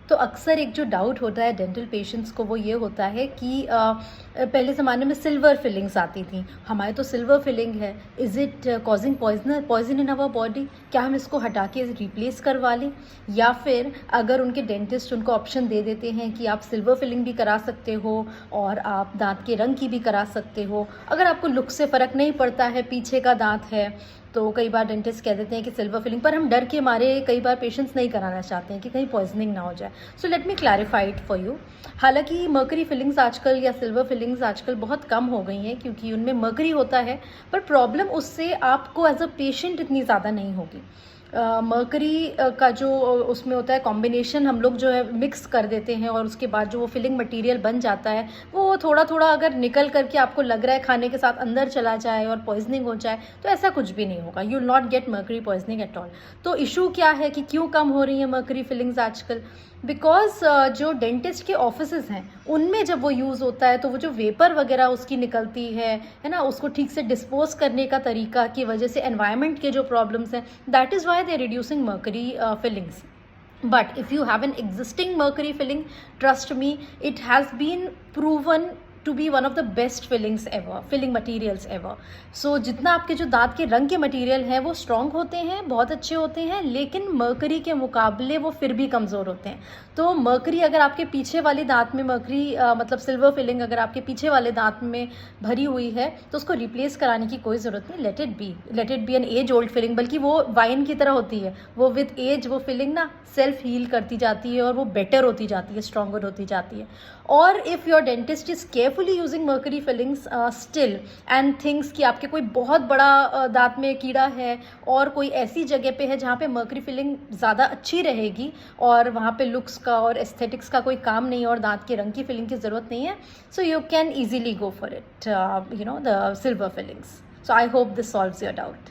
तो अक्सर एक जो डाउट होता है डेंटल पेशेंट्स को वो ये होता है कि पहले ज़माने में सिल्वर फिलिंग्स आती थी, हमारे तो सिल्वर फिलिंग है, is it causing poison in our body, क्या हम इसको हटा के रिप्लेस करवा लें? या फिर अगर उनके डेंटिस्ट उनको ऑप्शन दे देते हैं कि आप सिल्वर फिलिंग भी करा सकते हो और आप दांत के रंग की भी करा सकते हो, अगर आपको लुक से फ़र्क नहीं पड़ता है, पीछे का दांत है, तो कई बार डेंटिस्ट कह देते हैं कि सिल्वर फिलिंग, पर हम डर के मारे कई बार पेशेंट्स नहीं कराना चाहते हैं कि कहीं पॉइजनिंग ना हो जाए। So let me clarify it for you. हालांकि मर्करी फिलिंग्स आजकल या सिल्वर फिलिंग्स आजकल बहुत कम हो गई हैं क्योंकि उनमें मर्करी होता है, पर प्रॉब्लम उससे आपको एज अ पेशेंट इतनी ज़्यादा नहीं होगी। मर्करी का जो उसमें होता है कॉम्बिनेशन, हम लोग जो है मिक्स कर देते हैं और उसके बाद जो वो फिलिंग मटेरियल बन जाता है वो थोड़ा थोड़ा अगर निकल करके आपको लग रहा है खाने के साथ अंदर चला जाए और पॉइजनिंग हो जाए तो ऐसा कुछ भी नहीं होगा। You will not gate mercury poisoning at all. तो इशू क्या है कि क्यों कम हो रही है मर्करी फिलिंग्स आजकल? बिकॉज जो डेंटिस्ट के ऑफिसेज हैं उनमें जब वो यूज़ होता है तो वो जो वेपर वगैरह उसकी निकलती है ना, उसको ठीक से डिस्पोज करने का तरीका की वजह से एनवायरनमेंट के जो प्रॉब्लम्स हैं, that is why they reducing mercury fillings. But if you have an existing mercury filling, trust me, it has been proven to be one of the best fillings ever, filling materials ever. So जितना आपके जो दांत के रंग के material हैं वो strong होते हैं, बहुत अच्छे होते हैं, लेकिन मर्करी के मुकाबले वो फिर भी कमज़ोर होते हैं। तो मर्करी अगर आपके पीछे वाले दांत में मर्करी मतलब सिल्वर फिलिंग अगर आपके पीछे वाले दांत में भरी हुई है तो उसको रिप्लेस कराने की कोई ज़रूरत नहीं। Let it be an age old filling, बल्कि वो वाइन की तरह होती है, वो विद एज वो फिलिंग ना सेल्फ हील करती जाती है और वो बेटर होती जाती है, स्ट्रॉन्गर होती जाती है। और if your dentist is carefully using mercury fillings still and things कि आपके कोई बहुत बड़ा दांत में कीड़ा है और कोई ऐसी जगह पे है जहाँ पे मर्करी फिलिंग ज़्यादा अच्छी रहेगी और वहाँ पे लुक्स का और एस्थेटिक्स का कोई काम नहीं है और दांत के रंग की फिलिंग की ज़रूरत नहीं है, so you can easily go for it, the silver fillings. So I hope this solves your doubt.